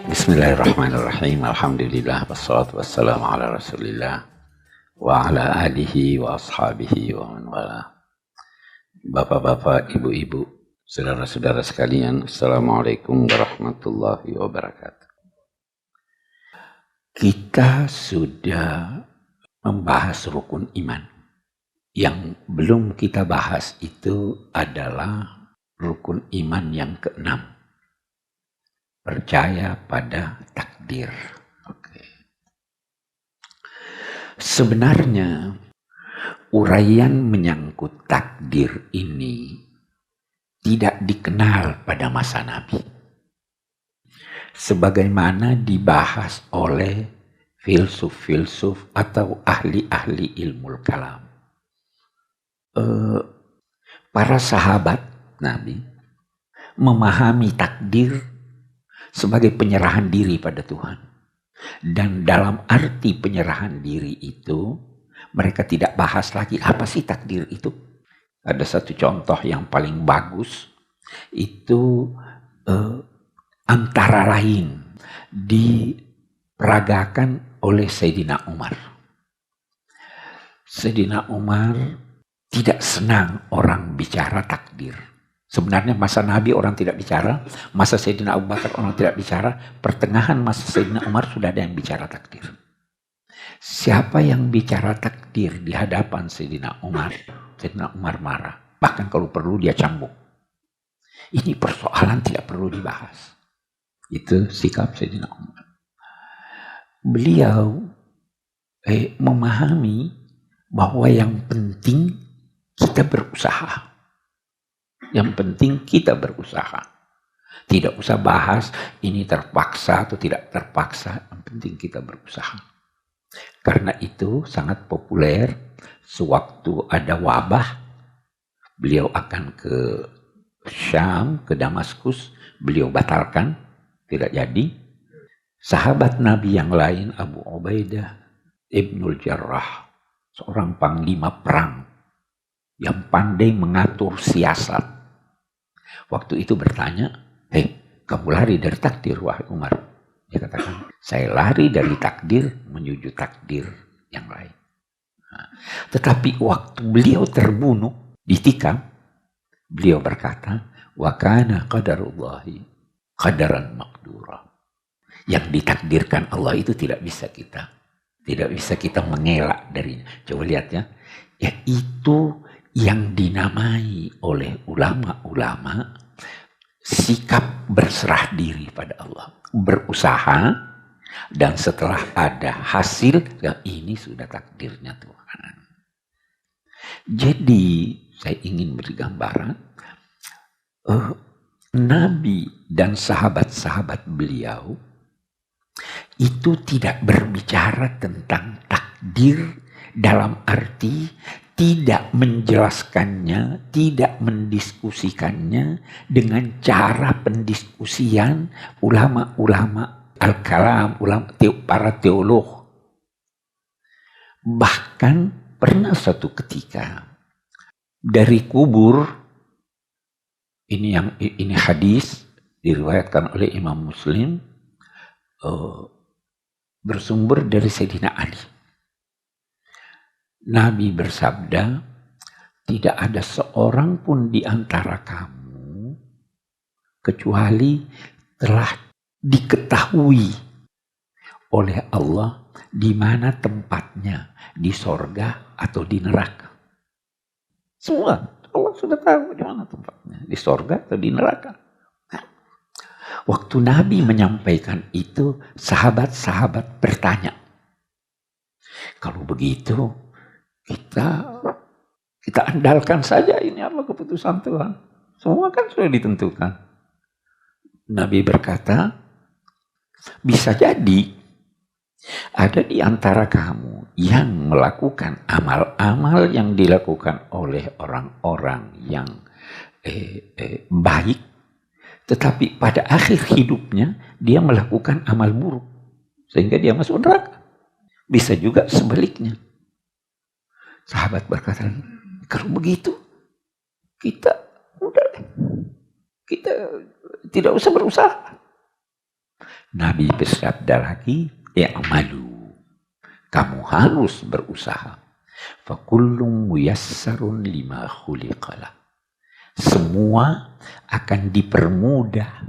Bismillahirrahmanirrahim. Alhamdulillah wassalatu wassalamu ala Rasulillah wa ala alihi wa ashabihi wa man wala. Bapak-bapak, ibu-ibu, saudara-saudara sekalian, Assalamualaikum warahmatullahi wabarakatuh. Kita sudah membahas rukun iman. Yang belum kita bahas itu adalah rukun iman yang keenam. Percaya pada takdir. Oke. Sebenarnya uraian menyangkut takdir ini tidak dikenal pada masa Nabi. Sebagaimana dibahas oleh filsuf-filsuf atau ahli-ahli ilmu kalam. Para sahabat Nabi memahami takdir sebagai penyerahan diri pada Tuhan. Dan dalam arti penyerahan diri itu, mereka tidak bahas lagi apa sih takdir itu. Ada satu contoh yang paling bagus, itu antara lain diperagakan oleh Sayyidina Umar. Sayyidina Umar tidak senang orang bicara takdir. Sebenarnya masa Nabi orang tidak bicara, masa Sayyidina Abu Bakar orang tidak bicara, pertengahan masa Sayyidina Umar sudah ada yang bicara takdir. Siapa yang bicara takdir di hadapan Sayyidina Umar? Sayyidina Umar marah, bahkan kalau perlu dia cambuk. Ini persoalan tidak perlu dibahas. Itu sikap Sayyidina Umar. Beliau memahami bahwa yang penting kita berusaha. Yang penting kita berusaha. Tidak usah bahas ini terpaksa atau tidak terpaksa. Yang penting kita berusaha. Karena itu sangat populer. Sewaktu ada wabah, beliau akan ke Syam, ke Damaskus. Beliau batalkan. Tidak jadi. Sahabat Nabi yang lain, Abu Ubaidah Ibnul Jarrah, seorang panglima perang yang pandai mengatur siasat. Waktu itu bertanya, kamu lari dari takdir, wahai Umar. Dia katakan, saya lari dari takdir menuju takdir yang lain. Nah, tetapi waktu beliau terbunuh, ditikam, beliau berkata, wa kana qadarullahi qadaran maqdura. Yang ditakdirkan Allah itu tidak bisa kita mengelak darinya. Coba lihat ya, itu yang dinamai oleh ulama-ulama sikap berserah diri pada Allah. Berusaha, dan setelah ada hasil, ya ini sudah takdirnya Tuhan. Jadi, saya ingin beri gambaran, Nabi dan sahabat-sahabat beliau itu tidak berbicara tentang takdir dalam arti tidak menjelaskannya, tidak mendiskusikannya dengan cara pendiskusian ulama-ulama al-kalam, para teolog. Bahkan pernah suatu ketika dari kubur, ini hadis diriwayatkan oleh Imam Muslim, bersumber dari Sayyidina Ali. Nabi bersabda, tidak ada seorang pun di antara kamu kecuali telah diketahui oleh Allah di mana tempatnya, di sorga atau di neraka. Semua Allah sudah tahu di mana tempatnya, di sorga atau di neraka. Nah, waktu Nabi menyampaikan itu, sahabat-sahabat bertanya, kalau begitu kita andalkan saja ini apa keputusan Tuhan. Semua kan sudah ditentukan. Nabi berkata, bisa jadi ada di antara kamu yang melakukan amal-amal yang dilakukan oleh orang-orang yang baik, tetapi pada akhir hidupnya dia melakukan amal buruk sehingga dia masuk neraka. Bisa juga sebaliknya. Sahabat berkata, kalau begitu kita tidak usah berusaha. Nabi bersabda lagi, i'malu, kamu harus berusaha. Fakullum muyassarun lima khuliqalah. Semua akan dipermudah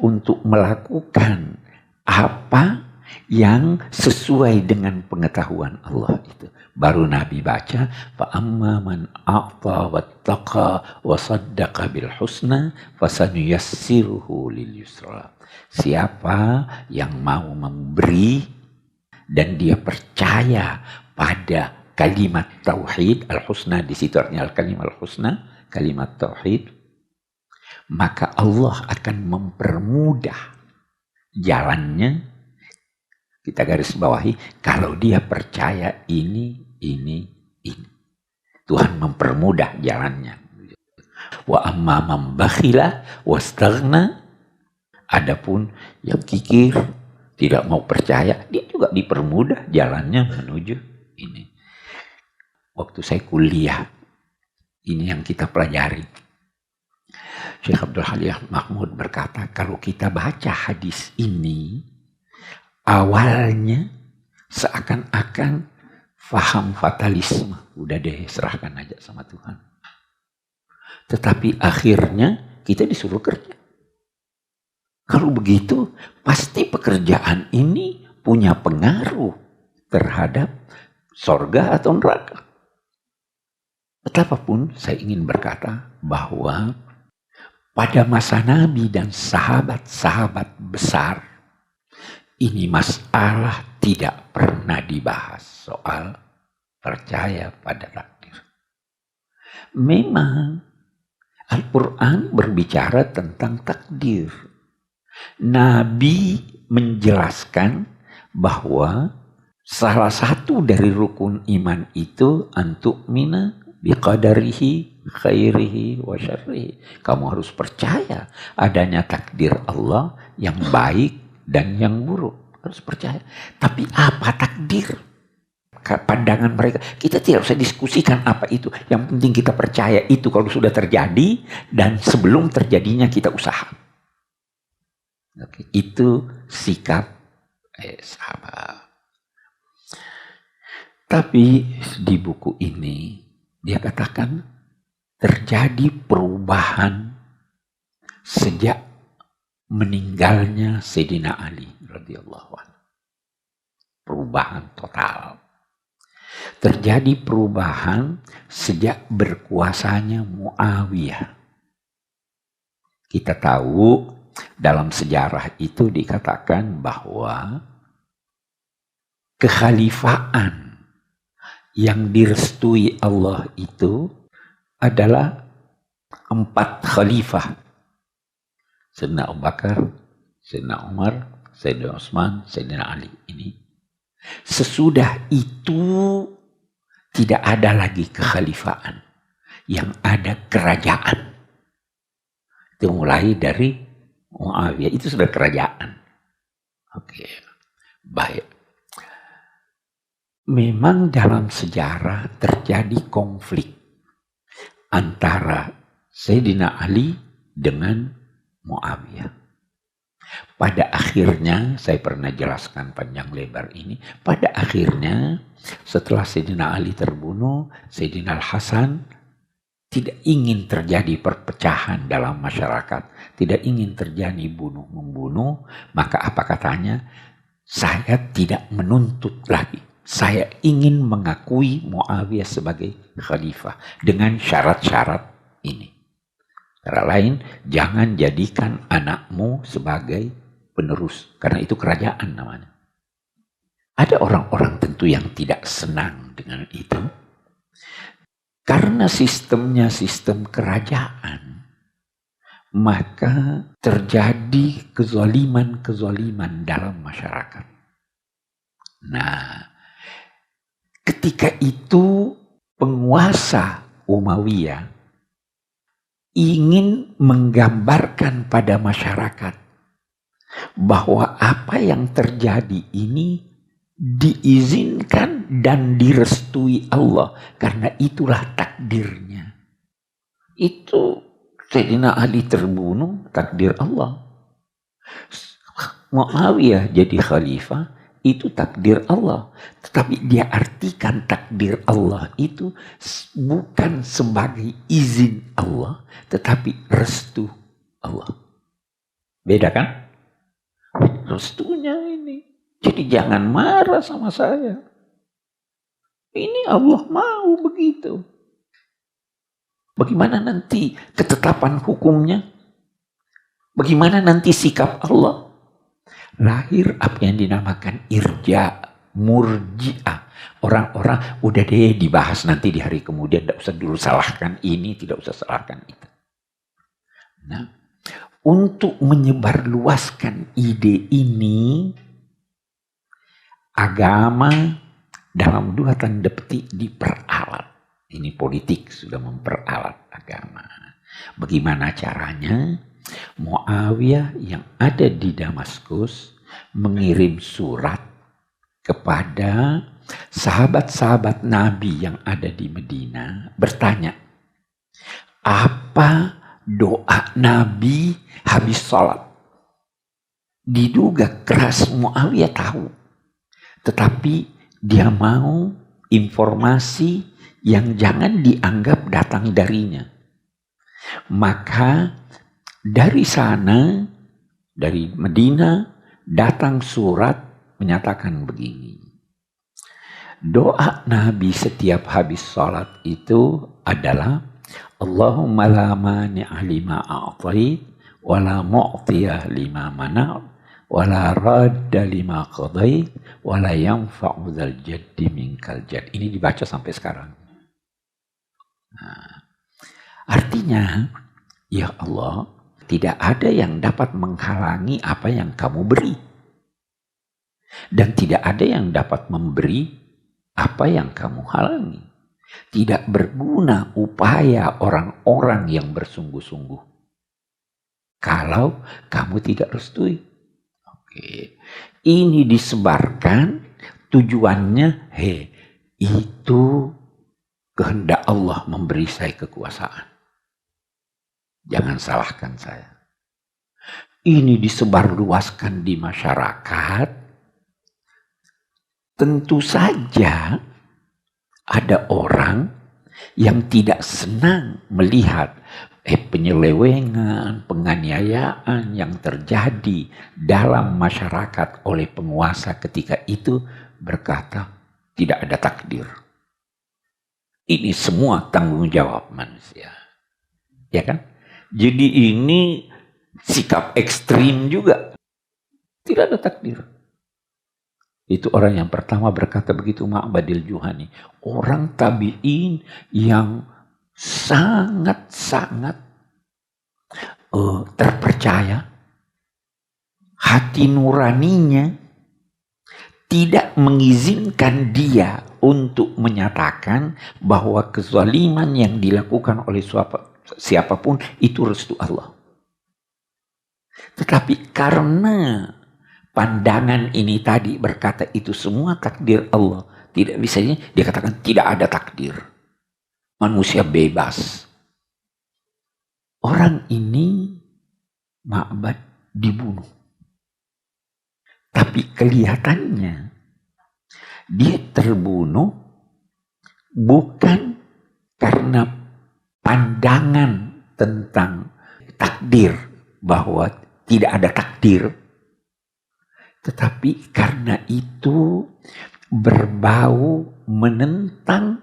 untuk melakukan apa yang sesuai dengan pengetahuan Allah itu. Baru Nabi baca, fa amma man a'ta wattaqa wa saddaqa bil husna fasanuyassiruhu lil yusra. Siapa yang mau memberi dan dia percaya pada kalimat tauhid al-husna, di situ artinya al-kalimat al-husna, kalimat tauhid, maka Allah akan mempermudah jalannya. Kita garis bawahi, kalau dia percaya ini. Tuhan mempermudah jalannya. Wa amma man bakhila wastaghna, adapun yang kikir, tidak mau percaya, dia juga dipermudah jalannya menuju ini. Waktu saya kuliah, ini yang kita pelajari. Syekh Abdul Halim Mahmud berkata, kalau kita baca hadis ini, awalnya seakan-akan faham fatalisme. Udah deh, serahkan aja sama Tuhan. Tetapi akhirnya kita disuruh kerja. Kalau begitu, pasti pekerjaan ini punya pengaruh terhadap sorga atau neraka. Betapapun saya ingin berkata bahwa pada masa Nabi dan sahabat-sahabat besar, ini masalah tidak pernah dibahas soal percaya pada takdir. Memang Al-Quran berbicara tentang takdir. Nabi menjelaskan bahwa salah satu dari rukun iman itu antu'mina biqadarihi khairihi wa syarrihi. Kamu harus percaya adanya takdir Allah yang baik dan yang buruk. Harus percaya. Tapi apa takdir? Pandangan mereka, kita tidak usah diskusikan apa itu. Yang penting kita percaya itu kalau sudah terjadi, dan sebelum terjadinya kita usaha. Oke, itu sikap sahabat. Tapi di buku ini dia katakan terjadi perubahan sejak meninggalnya Sayyidina Ali radhiyallahu anhu. Perubahan total. Terjadi perubahan sejak berkuasanya Muawiyah. Kita tahu dalam sejarah itu dikatakan bahwa kekhalifaan yang direstui Allah itu adalah 4 khalifah. Sayyidina Abu Bakar, Sayyidina Umar, Sayyidina Utsman, Sayyidina Ali. Ini sesudah itu tidak ada lagi kekhalifaan, yang ada kerajaan. Itu mulai dari Muawiyah, itu sudah kerajaan. Oke, baik. Memang dalam sejarah terjadi konflik antara Sayyidina Ali dengan Muawiyah. Pada akhirnya, saya pernah jelaskan panjang lebar ini, pada akhirnya setelah Sayyidina Ali terbunuh, Sayyidina Al-Hasan tidak ingin terjadi perpecahan dalam masyarakat, tidak ingin terjadi bunuh-membunuh, maka apa katanya? Saya tidak menuntut lagi. Saya ingin mengakui Muawiyah sebagai khalifah dengan syarat-syarat ini. Cara lain, jangan jadikan anakmu sebagai penerus, karena itu kerajaan namanya. Ada orang-orang tentu yang tidak senang dengan itu, karena sistemnya sistem kerajaan, maka terjadi kezaliman-kezaliman dalam masyarakat. Nah, ketika itu penguasa Umayyah ingin menggambarkan pada masyarakat bahwa apa yang terjadi ini diizinkan dan direstui Allah, karena itulah takdirnya. Itu Sayyidina Ali terbunuh, takdir Allah. Muawiyah jadi khalifah itu takdir Allah. Tetapi dia artikan takdir Allah itu bukan sebagai izin Allah, tetapi restu Allah. Beda kan? Restunya ini. Jadi jangan marah sama saya. Ini Allah mau begitu. Bagaimana nanti ketetapan hukumnya? Bagaimana nanti sikap Allah? Lahir apa yang dinamakan irja, murji'ah. Orang-orang udah deh dibahas nanti di hari kemudian, tidak usah dulu salahkan ini, tidak usah salahkan itu. Nah, untuk menyebarluaskan ide ini, agama dalam 2 tanda petik diperalat. Ini politik sudah memperalat agama. Bagaimana caranya? Muawiyah yang ada di Damaskus mengirim surat kepada sahabat-sahabat Nabi yang ada di Medina bertanya, apa doa Nabi habis sholat? Diduga keras Muawiyah tahu, tetapi dia mau informasi yang jangan dianggap datang darinya. Maka dari sana, dari Medina, datang surat menyatakan begini. Doa Nabi setiap habis sholat itu adalah Allahumma la mani'a lima a'tait, wa la mu'tiyah lima mana', wa la radda lima qadait, wa la yanfa'u dzal jaddi minkal jadd. Ini dibaca sampai sekarang. Nah, artinya, ya Allah, tidak ada yang dapat menghalangi apa yang kamu beri. Dan tidak ada yang dapat memberi apa yang kamu halangi. Tidak berguna upaya orang-orang yang bersungguh-sungguh kalau kamu tidak restui. Oke. Ini disebarkan tujuannya, itu kehendak Allah memberi saya kekuasaan. Jangan salahkan saya. Ini disebarluaskan di masyarakat. Tentu saja ada orang yang tidak senang melihat penyelewengan, penganiayaan yang terjadi dalam masyarakat oleh penguasa ketika itu, berkata tidak ada takdir. Ini semua tanggung jawab manusia. Ya kan? Jadi ini sikap ekstrim juga. Tidak ada takdir. Itu orang yang pertama berkata begitu, Ma'badil Juhani. Orang tabi'in yang sangat-sangat terpercaya. Hati nuraninya tidak mengizinkan dia untuk menyatakan bahwa kezaliman yang dilakukan oleh siapapun itu restu Allah. Tetapi karena pandangan ini tadi berkata itu semua takdir Allah, tidak bisa dia katakan tidak ada takdir. Manusia bebas. Orang ini Ma'bad dibunuh. Tapi kelihatannya dia terbunuh bukan karena pandangan tentang takdir, bahwa tidak ada takdir, tetapi karena itu berbau menentang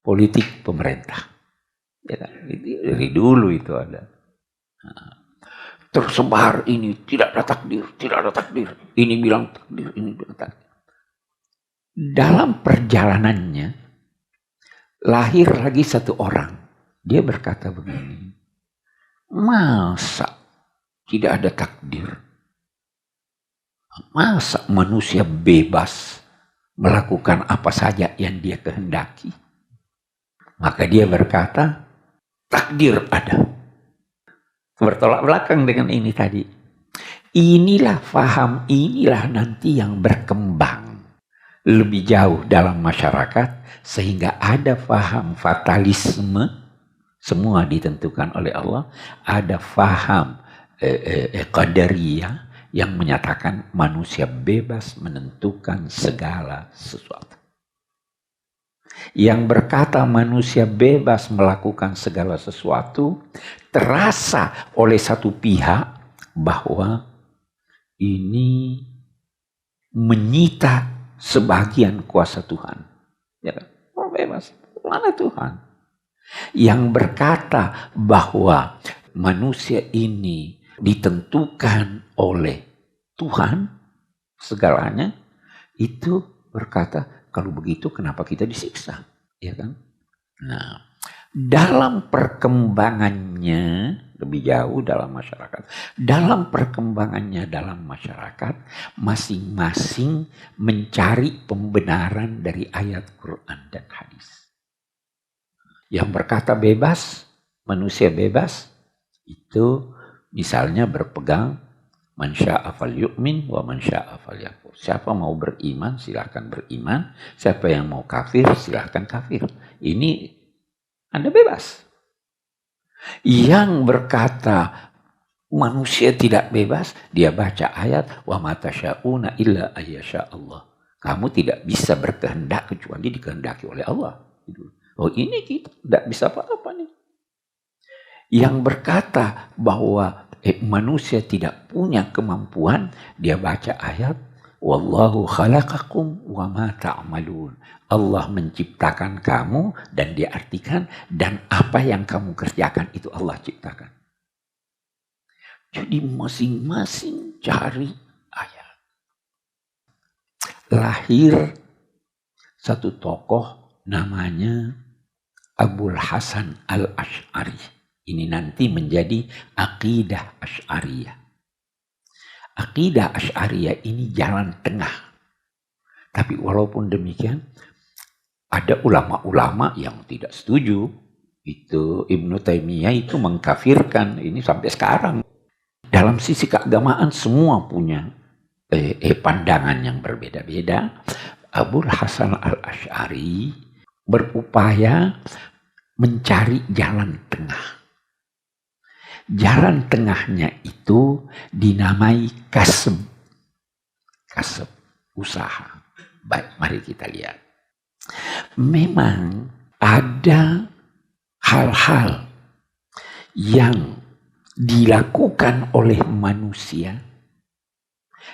politik pemerintah. Ya, dari dulu itu ada. Tersebar ini tidak ada takdir, tidak ada takdir. Ini bilang takdir, ini bilang takdir. Dalam perjalanannya lahir lagi satu orang. Dia berkata begini, masa tidak ada takdir? Masa manusia bebas melakukan apa saja yang dia kehendaki? Maka dia berkata, takdir ada. Bertolak belakang dengan ini tadi. Inilah faham, inilah nanti yang berkembang lebih jauh dalam masyarakat, sehingga ada faham fatalisme, semua ditentukan oleh Allah. Ada faham qadariyah, yang menyatakan manusia bebas menentukan segala sesuatu. Yang berkata manusia bebas melakukan segala sesuatu terasa oleh satu pihak bahwa ini menyita sebagian kuasa Tuhan. Ya kan? Oh, bebas. Mana Tuhan? Yang berkata bahwa manusia ini ditentukan oleh Tuhan segalanya, itu berkata, kalau begitu kenapa kita disiksa? Ya kan? Nah, dalam perkembangannya lebih jauh dalam masyarakat, dalam perkembangannya dalam masyarakat, masing-masing mencari pembenaran dari ayat Quran dan hadis. Yang berkata bebas, manusia bebas, itu misalnya berpegang man syaa falyu'min wa man syaa falyakfur. Siapa mau beriman silahkan beriman, siapa yang mau kafir silahkan kafir. Ini Anda bebas. Yang berkata manusia tidak bebas, dia baca ayat wa ma tasyauna illa ayyasha Allah. Kamu tidak bisa berkehendak kecuali dikehendaki oleh Allah. Oh, ini kita tidak bisa apa-apa nih. Yang berkata bahwa manusia tidak punya kemampuan, dia baca ayat wallahu khalaqakum wa ma ta'malun. Allah menciptakan kamu dan diartikan dan apa yang kamu kerjakan itu Allah ciptakan. Jadi masing-masing cari ayat. Lahir satu tokoh namanya Abul Hasan Al-Asy'ari. Ini nanti menjadi akidah Asy'ariyah. Akidah Asy'ariyah ini jalan tengah. Tapi walaupun demikian, ada ulama-ulama yang tidak setuju. Itu Ibnu Taimiyah itu mengkafirkan, ini sampai sekarang. Dalam sisi keagamaan semua punya pandangan yang berbeda-beda. Abul Hasan Al-Asy'ari berupaya mencari jalan tengah. Jalan tengahnya itu dinamai kasb. Kasb, usaha. Baik, mari kita lihat. Memang ada hal-hal yang dilakukan oleh manusia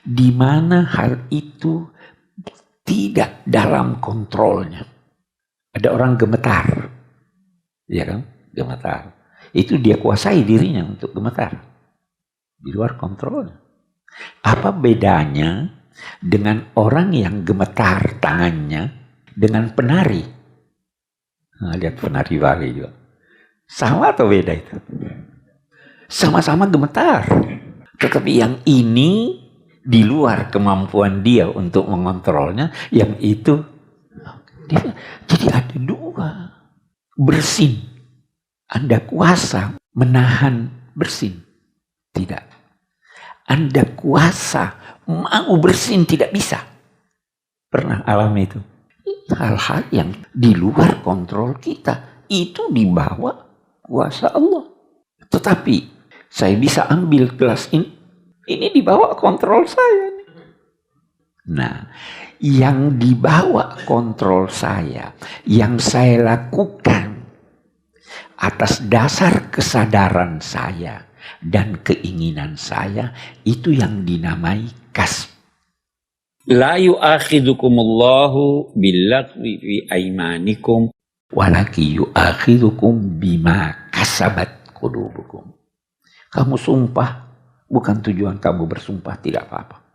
di mana hal itu tidak dalam kontrolnya. Ada orang gemetar. Ya kan? Gemetar. Itu dia kuasai dirinya untuk gemetar. Di luar kontrol. Apa bedanya dengan orang yang gemetar tangannya dengan penari? Nah, lihat penari Bali juga. Sama atau beda itu? Sama-sama gemetar. Tetapi yang ini di luar kemampuan dia untuk mengontrolnya, yang itu jadi ada dua. Bersin. Anda kuasa menahan bersin? Tidak. Anda kuasa mau bersin? Tidak bisa. Pernah alami itu? Hal-hal yang di luar kontrol kita. Itu di bawah kuasa Allah. Tetapi saya bisa ambil gelas ini. Ini di bawah kontrol saya. Nah, yang di bawah kontrol saya, yang saya lakukan atas dasar kesadaran saya dan keinginan saya, itu yang dinamai kasb. La yu'akhidukumullahu billagwi fi aimanikum walaki yu'akhidukum bima kasabat qulubukum. Kamu sumpah, bukan tujuan kamu bersumpah, tidak apa-apa.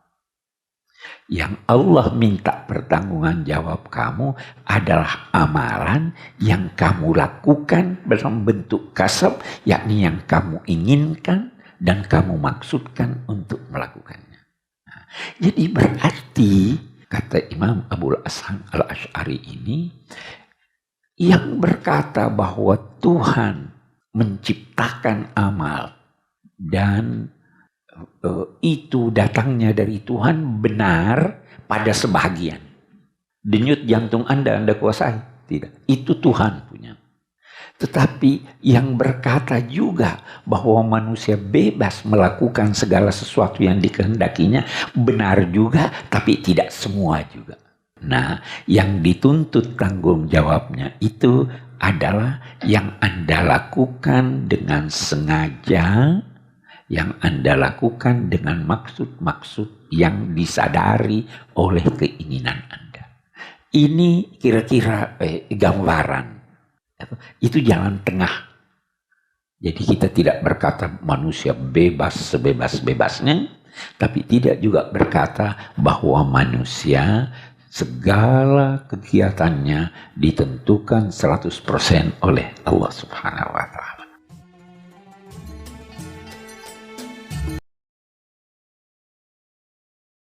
Yang Allah minta pertanggungan jawab kamu adalah amalan yang kamu lakukan dalam bentuk kasab, yakni yang kamu inginkan dan kamu maksudkan untuk melakukannya. Nah, jadi berarti kata Imam Abul Hasan Al-Asy'ari ini yang berkata bahwa Tuhan menciptakan amal dan itu datangnya dari Tuhan benar pada sebahagian. Denyut jantung Anda kuasai? Tidak. Itu Tuhan punya. Tetapi yang berkata juga bahwa manusia bebas melakukan segala sesuatu yang dikehendakinya, benar juga, tapi tidak semua juga. Nah, yang dituntut tanggung jawabnya itu adalah yang Anda lakukan dengan sengaja, yang Anda lakukan dengan maksud-maksud yang disadari oleh keinginan Anda. Ini kira-kira gambaran. Itu jalan tengah. Jadi kita tidak berkata manusia bebas sebebas-bebasnya, tapi tidak juga berkata bahwa manusia segala kegiatannya ditentukan 100% oleh Allah Subhanahu wa Ta'ala.